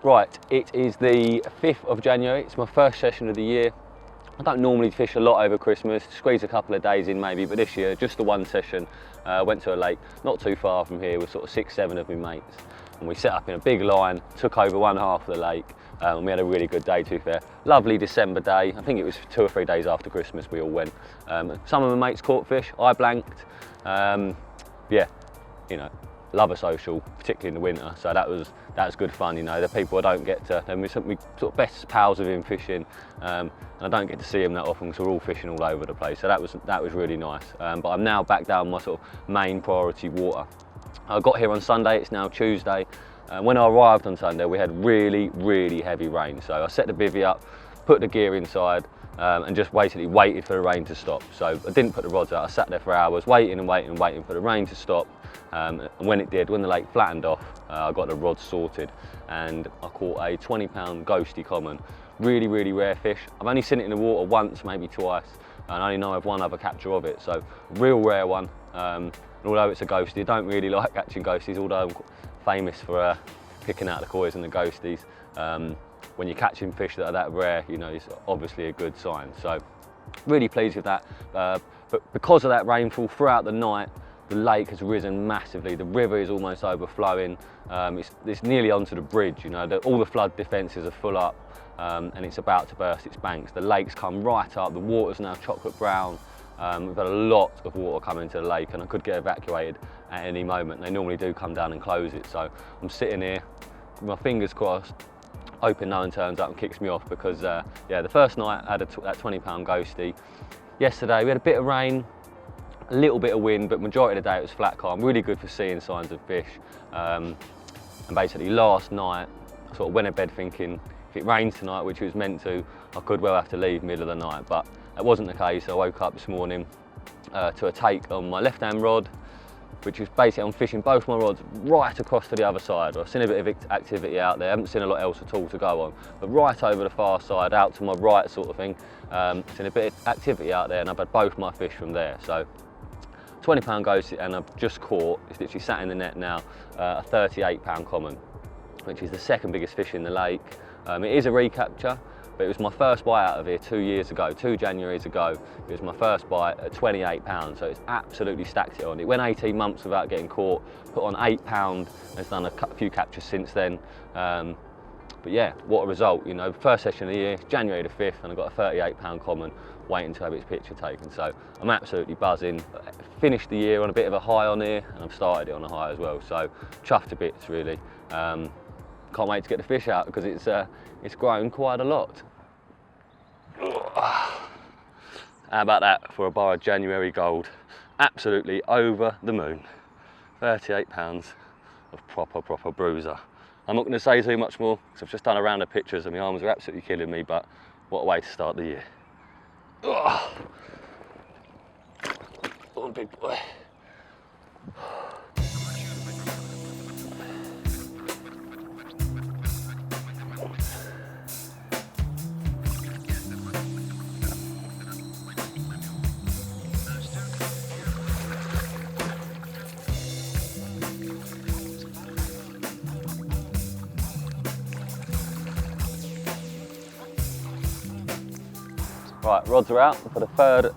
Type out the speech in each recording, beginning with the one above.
Right, it is the 5th of January. It's my first session of the year. I don't normally fish a lot over Christmas, squeeze a couple of days in maybe, but this year, just the one session. Went to a lake not too far from here with sort of 6, 7 of my mates. And we set up in a big line, took over one half of the lake, and we had a really good day, to be fair. Lovely December day. I think it was 2 or 3 days after Christmas we all went. Some of my mates caught fish, I blanked. Yeah, you know, love a social, particularly in the winter, so that was good fun. You know, the people I don't get to, we sort of best pals with him fishing, and I don't get to see him that often because we're all fishing all over the place, so that was really nice. But I'm now back down my sort of main priority water. I got here on Sunday, it's now Tuesday. When I arrived on Sunday we had really heavy rain, so I set the bivvy up, put the gear inside, and just basically waited for the rain to stop. So I didn't put the rods out, I sat there for hours waiting for the rain to stop. And when it did, when the lake flattened off, I got the rods sorted and I caught a 20-pound ghosty common. Really rare fish. I've only seen it in the water once, maybe twice, and I only know of one other capture of it, so real rare one. And although it's a ghosty, I don't really like catching ghosties, although I'm famous for picking out the koi's and the ghosties. When you're catching fish that are that rare, you know, it's obviously a good sign. So really pleased with that. But because of that rainfall throughout the night, the lake has risen massively. The river is almost overflowing. It's nearly onto the bridge, you know. All the flood defences are full up, and it's about to burst its banks. The lake's come right up, the water's now chocolate brown. We've had a lot of water come into the lake and I could get evacuated at any moment. They normally do come down and close it, so I'm sitting here with my fingers crossed, hoping no one turns up and kicks me off, because yeah, the first night I had that 20-pound ghosty. Yesterday we had a bit of rain, a little bit of wind, but majority of the day it was flat calm, really good for seeing signs of fish. And basically last night I sort of went to bed thinking if it rains tonight, which it was meant to, I could well have to leave middle of the night, but that wasn't the case. I woke up this morning to a take on my left hand rod, which was basically I'm fishing both my rods right across to the other side. I've seen a bit of activity out there, I haven't seen a lot else at all to go on, but right over the far side, out to my right sort of thing. Seen a bit of activity out there and I've had both my fish from there. So 20-pound ghosty, and I've just caught, it's literally sat in the net now, a 38-pound common, which is the second biggest fish in the lake. It is a recapture, but it was my first bite out of here 2 years ago, 2 Januaries ago. It was my first bite at 28 pounds, so it's absolutely stacked it on. It went 18 months without getting caught, put on 8 pound, has done a few captures since then. But yeah, what a result, you know. First session of the year, January the 5th, and I've got a 38-pound common waiting to have its picture taken. So I'm absolutely buzzing. Finished the year on a bit of a high on here, and I've started it on a high as well. So chuffed to bits, really. Can't wait to get the fish out because it's grown quite a lot. How about that for a bar of January gold? Absolutely over the moon. 38 pounds of proper bruiser. I'm not going to say too much more because I've just done a round of pictures and my arms are absolutely killing me, but what a way to start the year. Oh, big boy. Right, rods are out for the third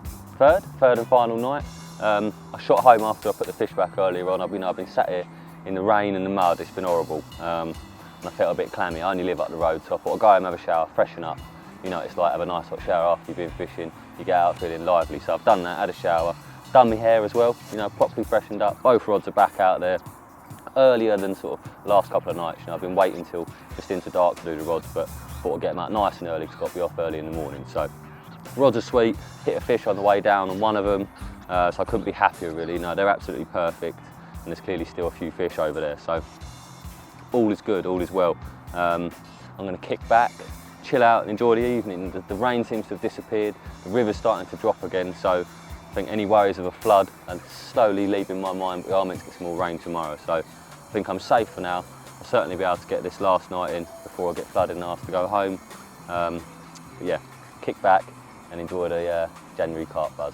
and final night. I shot home after I put the fish back earlier on. I've been sat here in the rain and the mud, it's been horrible. And I felt a bit clammy. I only live up the road, so I thought I'd go home, have a shower, freshen up. You know, it's like have a nice hot shower after you've been fishing. You get out feeling lively. So I've done that, had a shower, done my hair as well, you know, properly freshened up. Both rods are back out there earlier than sort of the last couple of nights. You know, I've been waiting till just into dark to do the rods, but thought I'd get them out nice and early because I've got to be off early in the morning. So rods are sweet, hit a fish on the way down on one of them, so I couldn't be happier really. No, they're absolutely perfect, and there's clearly still a few fish over there, so all is good, all is well. I'm going to kick back, chill out and enjoy the evening. The rain seems to have disappeared, the river's starting to drop again, so I think any worries of a flood are slowly leaving my mind, but we are meant to get some more rain tomorrow, so I think I'm safe for now. I'll certainly be able to get this last night in before I get flooded and I have to go home. But yeah, kick back and enjoy the January carp buzz.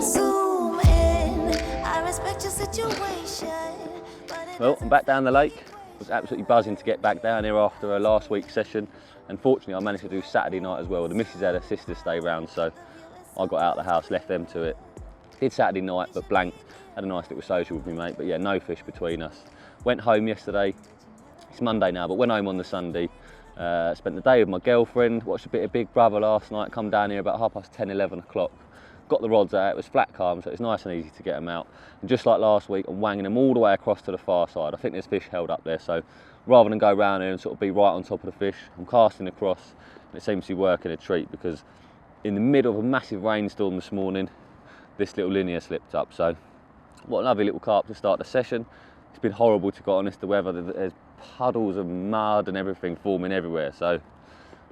Zoom in, I respect your situation. Well, I'm back down the lake. I was absolutely buzzing to get back down here after last week's session. Unfortunately, I managed to do Saturday night as well. The missus had her sister stay round, so I got out of the house, left them to it. Did Saturday night, but blanked. Had a nice little social with me mate, but yeah, no fish between us. Went home yesterday. It's Monday now, but went home on the Sunday. Spent the day with my girlfriend, watched a bit of Big Brother last night, come down here about 10:30, 11 o'clock. Got the rods out, it was flat calm, so it's nice and easy to get them out. And just like last week, I'm wanging them all the way across to the far side. I think there's fish held up there, so rather than go round here and sort of be right on top of the fish, I'm casting across, and it seems to be working a treat because in the middle of a massive rainstorm this morning, this little linear slipped up. So what a lovely little carp to start the session. It's been horrible to be honest, the weather, there's puddles of mud and everything forming everywhere, so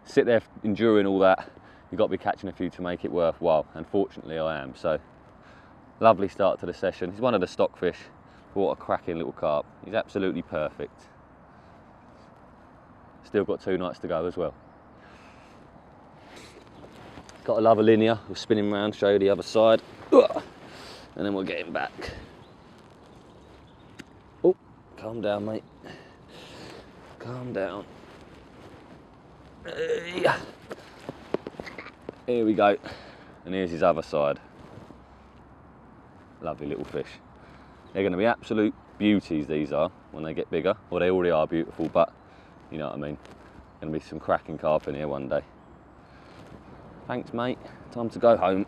sit there enduring all that. You've got to be catching a few to make it worthwhile, and fortunately I am. So lovely start to the session. He's one of the stockfish. What a cracking little carp. He's absolutely perfect. Still got 2 nights to go as well. Got a love linear. We'll spin him round, show you the other side, and then we'll get him back. Oh, calm down mate, calm down. Here we go, and here's his other side. Lovely little fish. They're going to be absolute beauties, these are, when they get bigger. Well, they already are beautiful, but you know what I mean. Going to be some cracking carp in here one day. Thanks mate, time to go home.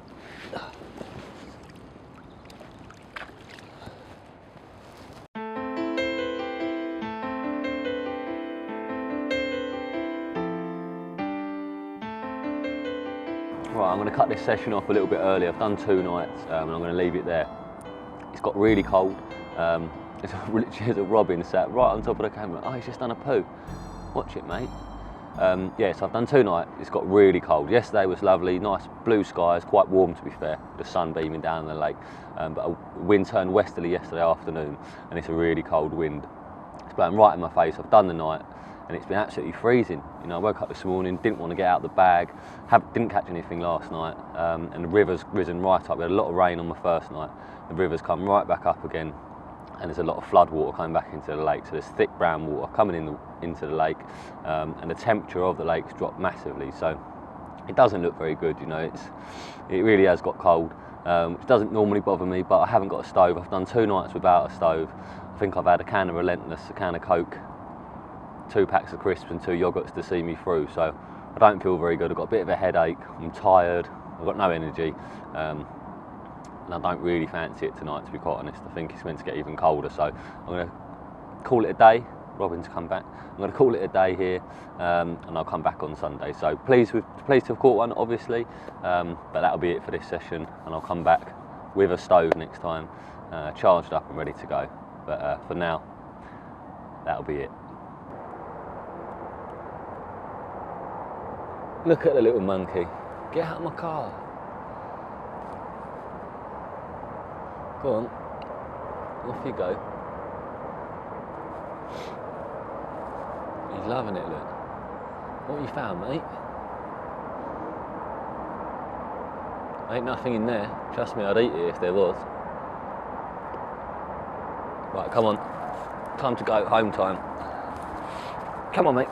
Right, I'm going to cut this session off a little bit early. I've done 2 nights and I'm going to leave it there. It's got really cold. There's a robin sat right on top of the camera. Oh, he's just done a poo. Watch it, mate. Yeah, so I've done 2 nights. It's got really cold. Yesterday was lovely, nice blue skies, quite warm to be fair, the sun beaming down the lake. But a wind turned westerly yesterday afternoon and it's a really cold wind. It's blowing right in my face. I've done the night and it's been absolutely freezing. You know, I woke up this morning, didn't want to get out of the bag, didn't catch anything last night, and the river's risen right up. We had a lot of rain on the first night. The river's come right back up again, and there's a lot of flood water coming back into the lake. So there's thick brown water coming into the lake, and the temperature of the lake's dropped massively. So it doesn't look very good. You know, it really has got cold, which doesn't normally bother me. But I haven't got a stove. I've done 2 nights without a stove. I think I've had a can of Relentless, a can of Coke, 2 packs of crisps and 2 yogurts to see me through. So I don't feel very good. I've got a bit of a headache. I'm tired. I've got no energy. And I don't really fancy it tonight, to be quite honest. I think it's meant to get even colder, so I'm going to call it a day. Robin's come back. I'm going to call it a day here, and I'll come back on Sunday. So pleased to have caught one, obviously, but that'll be it for this session, and I'll come back with a stove next time, charged up and ready to go. But for now, that'll be it. Look at the little monkey. Get out of my car. Go on, off you go. He's loving it, look. What have you found, mate? Ain't nothing in there. Trust me, I'd eat it if there was. Right, come on. Time to go, home time. Come on, mate.